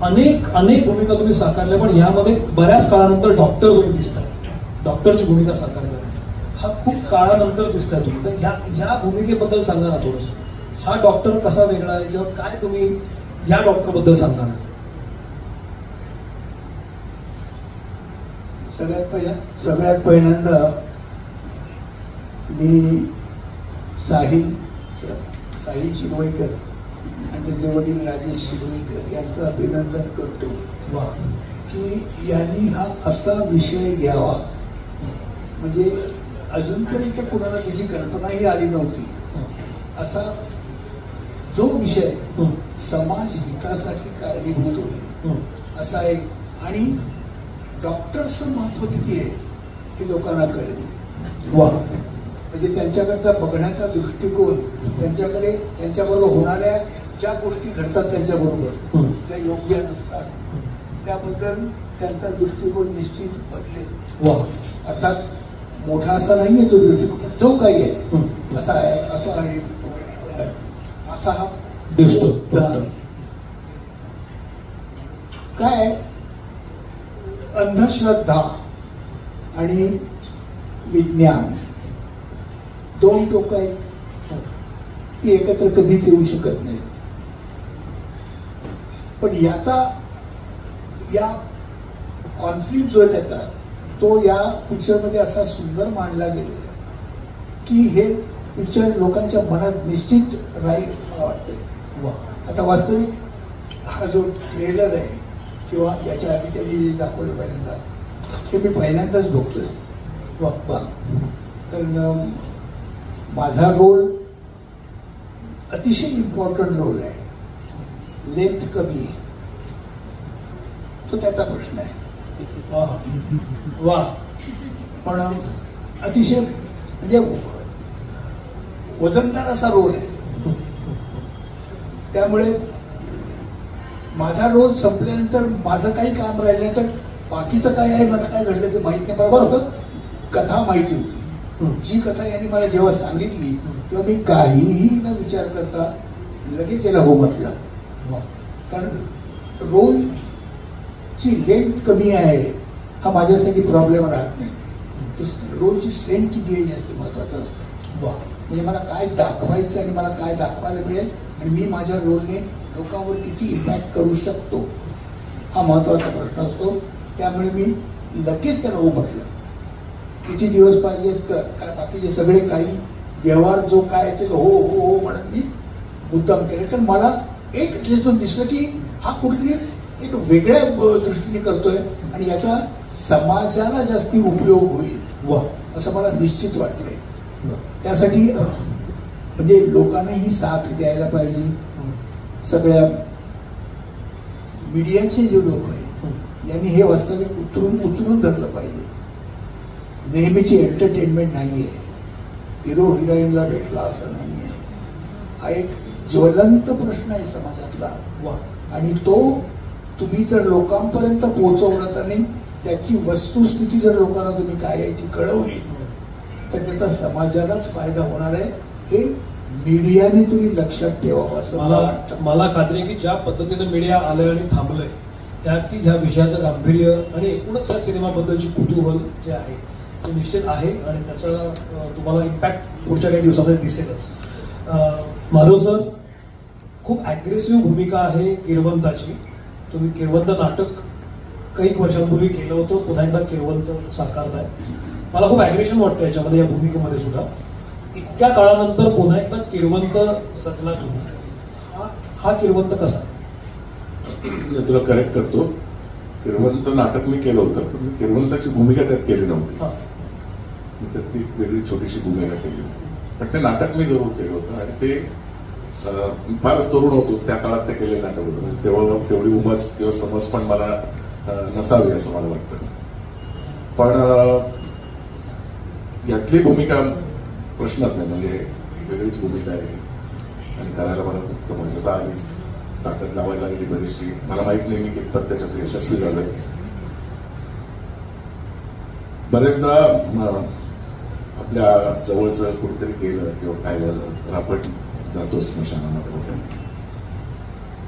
अनेक अनेक भूमिका तुम्ही साकारल्या, पण यामध्ये बऱ्याच काळानंतर डॉक्टर तुम्ही दिसताय, डॉक्टरची भूमिका साकारल्या, हा खूप काळानंतर दिसताय तुम्ही. तर ह्या भूमिकेबद्दल सांगा ना थोडंसं. हा डॉक्टर कसा वेगळा आहे किंवा काय तुम्ही या डॉक्टर बद्दल सांगा ना. सगळ्यात पहिल्यांदा मी साहिल शिरवईकर आणि त्याचे वडील राजेश शिरवईकर यांचं अभिनंदन करतो की यांनी हा असा विषय घ्यावा, म्हणजे अजूनपर्यंत कुणाला त्याची कल्पनाही आली नव्हती. असा जो विषय समाज हितासाठी कारणीभूत होईल असा एक, आणि डॉक्टरचं महत्व किती आहे हे लोकांना कळेल. म्हणजे त्यांच्याकडचा बघण्याचा दृष्टिकोन, त्यांच्याकडे त्यांच्याबरोबर होणाऱ्या ज्या गोष्टी घडतात त्यांच्याबरोबर ज्या योग्य नसतात त्याबद्दल त्यांचा दृष्टिकोन निश्चित बदलेल. अर्थात मोठा असा नाहीये तो दृष्टिकोन, जो काही आहे असा आहे असा हा दिसतो. काय अंधश्रद्धा आणि विज्ञान दोन टोकं आहेत, ती एकत्र कधीच येऊ शकत नाही. पण या कॉन्फ्लिक्ट जो आहे त्याचा, तो या पिक्चरमध्ये असा सुंदर मांडला गेलेला की हे पिक्चर लोकांच्या मनात निश्चित राहील असं मला वाटतंय. आता वास्तविक हा जो ट्रेलर आहे किंवा याच्या आधी त्यांनी दाखवलं पहिल्यांदा, हे मी पहिल्यांदाच बघतोय. तर माझा रोल अतिशय इम्पॉर्टंट रोल आहे, लेंथ कमी आहे, तो त्याचा प्रश्न आहे. पण अतिशय म्हणजे वजनदार असा रोल आहे. त्यामुळे माझा रोल संपल्यानंतर माझं काही काम राहिलं तर बाकीचं काय आहे मला काय घडलं ते माहित नाही. बरोबर, कथा माहिती होती. जी कथा यांनी मला जेव्हा सांगितली तेव्हा मी काहीही न विचार करता लगेच याला हो म्हटलं. कारण रोलची लेंथ कमी आहे हा माझ्यासाठी प्रॉब्लेम राहत नाही. रोलची स्ट्रेंथ किती आहे जास्त महत्वाचं असतं. म्हणजे मला काय दाखवायचं आणि मला काय दाखवायला मिळेल आणि मी माझ्या रोलने लोकांवर किती इम्पॅक्ट करू शकतो हा महत्वाचा प्रश्न असतो. त्यामुळे मी लगेच त्याला हो म्हटलं. किती दिवस पाहिजे काय बाकीचे सगळे काही व्यवहार जो काय ते हो हो हो म्हणत मी मुद्दाम केले. कारण मला एक त्याच्यातून दिसलं की हा कुठेतरी एक वेगळ्या दृष्टीने करतोय आणि याचा समाजाला जास्ती उपयोग होईल असं मला निश्चित वाटलंय. त्यासाठी म्हणजे लोकांनाही साथ द्यायला पाहिजे. सगळ्या मीडियाचे जे लोक आहेत यांनी हे वास्तविक उचलून धरलं पाहिजे. नेहमीची एंटरटेनमेंट नाहीये, हिरो हिरोईनला भेटला असं नाहीये. हा एक ज्वलंत प्रश्न आहे समाजातला आणि तो तुम्ही जर लोकांपर्यंत पोहोचवलं तर नाही, त्याची वस्तुस्थिती जर लोकांना तुम्ही काय आहे ती कळवली तर त्याचा समाजालाच फायदा होणार आहे. हे मीडियाने तुम्ही लक्षात ठेवावं असं मला वाटतं. मला खात्री आहे की ज्या पद्धतीने मीडिया आलंय आणि थांबलंय त्यात ह्या विषयाचं गांभीर्य आणि एकूणच या सिनेमाबद्दलची कुतूहल जे आहे ते निश्चित आहे आणि त्याचा तुम्हाला इम्पॅक्ट पुढच्या काही दिवसामध्ये दिसेलच. माधव सर, खूप ॲग्रेसिव्ह भूमिका आहे किरवंताची. तुम्ही किरवंत नाटक काही वर्षांपूर्वी केलं होतं, पुन्हा एकदा किरवंत साकारताय. मला खूप ॲग्रेशन वाटतं याच्यामध्ये, या भूमिकेमध्ये सुद्धा. इतक्या काळानंतर पुन्हा एकदा किरवंत जगला तुम्ही. हा किरवंत कसा? मी तुला करेक्ट करतो. किरवंत नाटक मी केलं होतं पण मी किरवंताची भूमिका त्यात केली नव्हती. तर ती वेगळी छोटीशी भूमिका केली होती. पण ते नाटक मी जरूर केलं होतं आणि ते फारच तरुण होतो त्या काळात ते केलेलं नाटक होतं. तेव्हा तेवढी उमज किंवा समज पण मला नसावी असं मला वाटतं. पण यातली भूमिका प्रश्नच नाही, म्हणजे वेगळीच भूमिका आहे आणि करायला मला खूप कमाल आलीच. ताकद लावायला लागली बरीचशी. मला माहित नाही मी कितपत त्याच्यात यशस्वी झालोय. बरेचदा आपल्या जवळचं कुठेतरी गेलं किंवा काय झालं तर आपण जातो स्मशानामध्ये.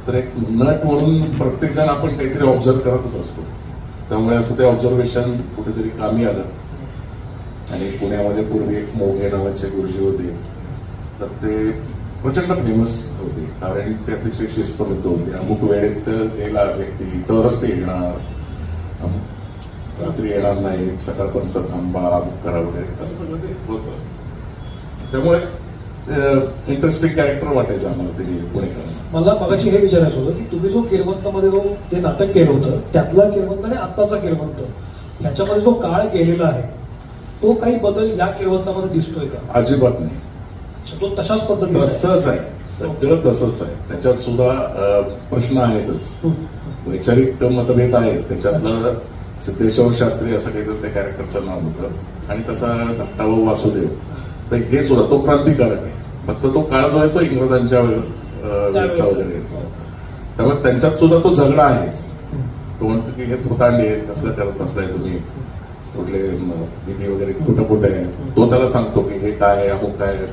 तर एक नट म्हणून प्रत्येक जण आपण काहीतरी ऑब्झर्व करतच असतो. त्यामुळे असं ते ऑब्झर्वेशन कुठेतरी कामी आलं. आणि पुण्यामध्ये पूर्वी एक मोघे नावाचे गुरुजी होते, तर ते प्रचंड फेमस होते कारण ते अतिशय शिस्तबद्ध होते. अमुक वेळेत गेला व्यक्ती तरच ते येणार, रात्री येणार नाही, सकाळपर्यंत थांबा, अमुक करा वगैरे असं सगळं ते होतं. त्यामुळे इंटरेस्टिंग कॅरेक्टर वाटायचं आम्हाला ते पुणेकरांना. मला मगाशी हे विचारायचं होतं की तुम्ही जो किरवंतमध्ये जो जे नाटक केलं होतं त्यातला किरवंत आणि आत्ताचा किरवंत ह्याच्यामध्ये जो काळ केलेला आहे तो काही बदल या किरवंतामध्ये दिसतोय का? अजिबात नाही. तो तशाच पद्धतीने तसंच आहे, सगळं तसंच आहे. त्याच्यात सुद्धा प्रश्न आहेतच, वैचारिक मतभेद आहेत. त्याच्यातलं सिद्धेश्वर शास्त्री असं काहीतरी त्या कॅरेक्टरचं नाव होतं आणि त्याचा धाकटा भाऊ वासुदेव, तर हे सुद्धा तो क्रांतिकारक आहे. फक्त तो काळ जो आहे तो इंग्रजांच्या वेळचा वगैरे येतो. त्यामुळे त्यांच्यात सुद्धा तो झगडा आहेच. तो म्हणतो की हे धुतांडे आहेत, कसलं करत बसलाय तुम्ही, कुठले विधी वगैरे कुठं कुठे आहे. तो त्याला सांगतो की हे काय आहे, अमुक काय आहे,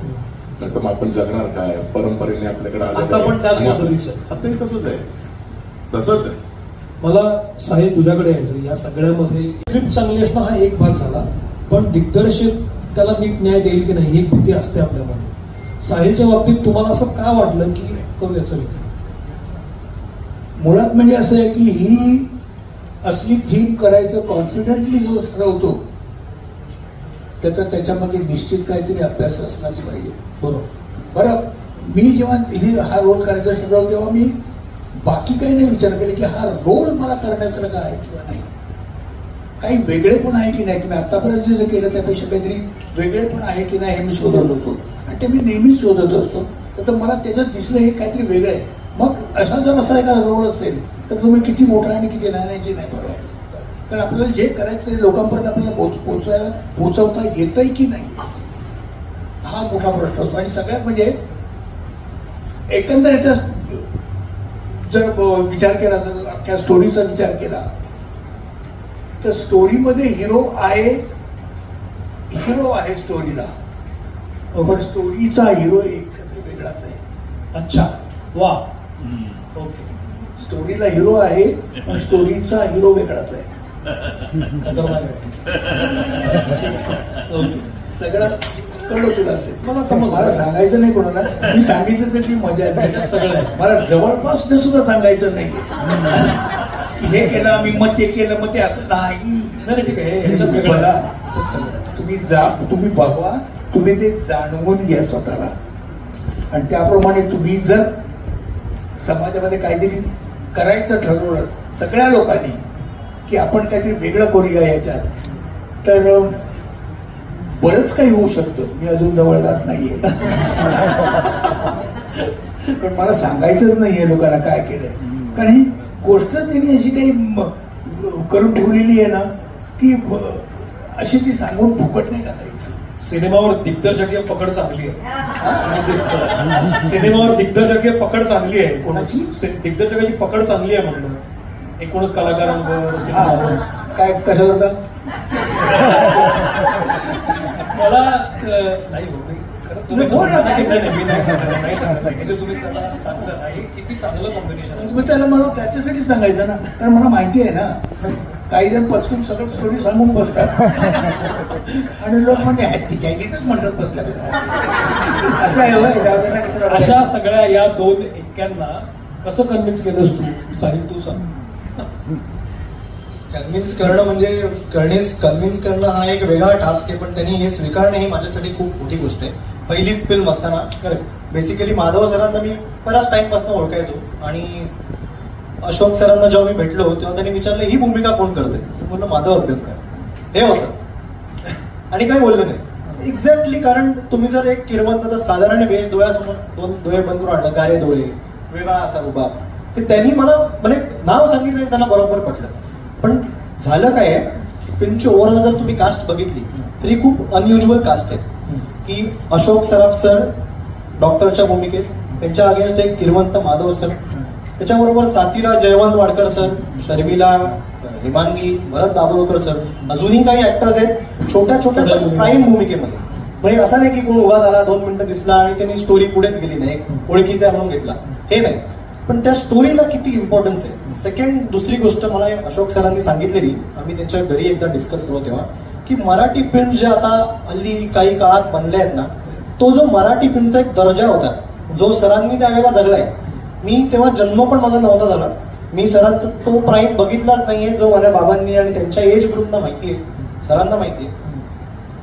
नंतर मग आपण जगणार काय, परंपरेने आपल्याकडे आताही तसंच आहे, तसंच आहे. मला साहिल तुझ्याकडे यायचं. या सगळ्यामध्ये स्क्रिप्ट चांगली असणं हा एक भाग झाला, पण दिग्दर्शक त्याला नीट न्याय देईल की नाही ही एक भीती असते आपल्यामध्ये. साहिलच्या बाबतीत तुम्हाला असं का वाटलं की करू याचा विचार? मुळात म्हणजे असं आहे की ही असली थीम करायचं कॉन्फिडेंटली जो ठरवतो त्याच्यामध्ये निश्चित काहीतरी अभ्यास असलाच पाहिजे. बरं, मी जेव्हा हा रोल करायचा ठरवलं तेव्हा मी बाकी काही नाही विचार केला की हा रोल मला करण्यासारखा आहे किंवा नाही, काही वेगळे पण आहे की नाही, की मी आतापर्यंत जे केलं त्यापेक्षा काहीतरी वेगळे पण आहे की नाही हे मी शोधत होतो. आणि ते मी नेहमीच शोधत असतो. तर मला त्याच्यात दिसलं हे काहीतरी वेगळं आहे. मग असा जर असा एखादा रोल असेल तर तुम्ही किती मोठा आणि किती लहान याची नाही बरोबर. कारण आपल्याला जे करायचं ते लोकांपर्यंत आपल्याला पोहोचवता येतंय की नाही हा मोठा प्रश्न असतो. आणि सगळ्यात म्हणजे एकंदर याचा जर विचार केला, जर अख्ख्या स्टोरीचा विचार केला तर स्टोरीमध्ये हिरो आहे स्टोरीला, पण स्टोरीचा हिरो एक वेगळाच आहे. अच्छा, वा, ओके. स्टोरीला हिरो आहे पण स्टोरीचा हिरो वेगळाच आहे. सगळं कळलं तुला असेल. मला सांगायचं नाही कोणाला, मी सांगितलं तर ती मजा आहे. सगळं मला जवळपास ते सुद्धा सांगायचं नाही. हे केलं मी मग ते केलं मग ते असं नाही. ठीक आहे, तुम्ही बघवा, तुम्ही ते जाणवून घ्या स्वतःला. आणि त्याप्रमाणे तुम्ही जर समाजामध्ये काहीतरी करायचं ठरवलं सगळ्या लोकांनी की आपण काहीतरी वेगळं करूया याच्यात, तर बरंच काही होऊ शकतं. मी अजून जवळ जात नाहीये, पण मला सांगायचंच नाहीये लोकांना काय केलंय. कारण ही गोष्ट त्यांनी अशी काही करून ठेवलेली आहे ना की अशी ती सांगून फुकट नाही टाकायची. सिनेमावर दिग्दर्शकीय पकड चांगली आहे. सिनेमावर दिग्दर्शकीय पकड चांगली आहे. कोणाची? दिग्दर्शकाची पकड चांगली आहे म्हणलं. एकूणच कलाकारांवर काय कसं होतं मला नाही तुम्ही बोल ना. तुम्ही त्याला सांगलं नाही किती चांगलं कॉम्बिनेशन. त्याला मला त्याच्यासाठी सांगायचं ना, कारण मला माहिती आहे ना काही जण पचकून सगळं स्टोरी सांगून बसतात आणि लोक म्हणजे तिच्याच म्हणतात बसल्या. असं आहे. अशा सगळ्या या दोन एक्क्यांना कसं कन्व्हिन्स केलंस तू? साहिल तू सांग. कन्व्हिन्स करणं म्हणजे कन्व्हिन्स करणं हा एक वेगळा टास्क आहे, पण त्यांनी हे स्वीकारणं ही माझ्यासाठी खूप मोठी गोष्ट आहे. पहिलीच फिल्म असताना बेसिकली माधव सरांना मी बऱ्याच टाइमपासून ओळखायचो आणि अशोक सरांना जेव्हा मी भेटलो तेव्हा त्यांनी विचारलं ही भूमिका कोण करते? बोललं माधव अभ्यंकर. हे होतं आणि काही बोललं नाही एक्झॅक्टली. कारण तुम्ही जर एक किरवंत तर साधारण वेश डोळ्यासमोर दोन डोळे बंद आणलं, गारे डोळे, वेगळा असा उभा, ते त्यांनी मला म्हणजे नाव सांगितलं आणि त्यांना बरोबर पटलं. पण झालं काय आहे, फिल्मची ओव्हरऑल जर तुम्ही कास्ट बघितली तरी खूप अनयुज्युअल कास्ट आहे. की अशोक सराफ सर डॉक्टरच्या भूमिकेत, त्यांच्या अगेन्स्ट एक किरवंत माधव सर, त्याच्याबरोबर साथीला जयवंत वाडकर सर, शर्मिला, हिमांगी, भरत दाभोळकर सर, अजूनही काही ऍक्टर्स आहेत छोट्या छोट्या प्राईम भूमिकेमध्ये. म्हणजे असं नाही की कोण उभा झाला 2 मिनिटं दिसला आणि त्यांनी स्टोरी पुढेच गेली नाही, ओळखीचा म्हणून घेतला, हे नाही. पण त्या स्टोरीला किती इम्पॉर्टन्स आहे. सेकंड दुसरी गोष्ट मला अशोक सरांनी सांगितलेली, आम्ही त्यांच्या घरी एकदा डिस्कस करू तेव्हा, की मराठी फिल्म जे आता हल्ली काही काळात बनले आहेत ना, तो जो मराठी फिल्मचा एक दर्जा होता जो सरांनी त्यावेळेला जगलाय. मी तेव्हा जन्म पण माझा नव्हता झाला, मी सरांचा तो प्राईम बघितलाच नाहीये जो माझ्या बाबांनी आणि त्यांच्या एज ग्रुपना माहितीये, सरांना माहितीये,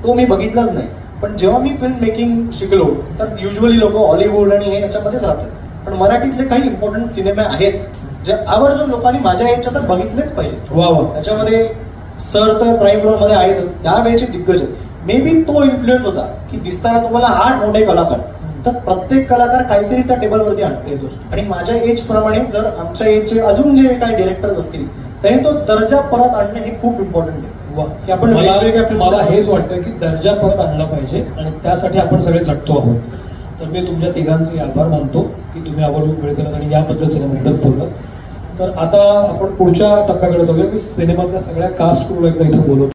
तो मी बघितलाच नाही. पण जेव्हा मी फिल्म मेकिंग शिकलो तर युजली लोक हॉलिवूड आणि हे याच्यामध्येच राहतात, पण मराठीतले काही इम्पॉर्टंट सिनेमे आहेत जे आवर्जून लोकांनी माझ्या याच्या तर बघितलेच पाहिजे. वा वा. त्याच्यामध्ये सर तर प्राईम रोल मध्ये आहेतच, त्यावेळेचे दिग्गज आहेत. मे बी तो इन्फ्लुएन्स होता की दिसताना तुम्हाला 8 मोठे कलाकार, तर प्रत्येक कलाकार काहीतरी त्या टेबलवरती आणते. आणि माझ्या एज प्रमाणे जर आमच्या एजचे अजून जे काही डिरेक्टर्स असतील तरी तो दर्जा परत आणणे हे खूप इम्पॉर्टंट आहे. की आपण मला हेच वाटतं की दर्जा परत आणला पाहिजे आणि त्यासाठी आपण सगळे झटतो आहोत. तर मी तुमच्या तिघांचे आभार मानतो की तुम्ही आवर्जून वेळ दिलात आणि याबद्दल सिनेमाबद्दल बोललात. तर आता आपण पुढच्या टप्प्याकडे जाऊया की सिनेमातल्या सगळ्या कास्ट करून एकदा इथं बोलवतो.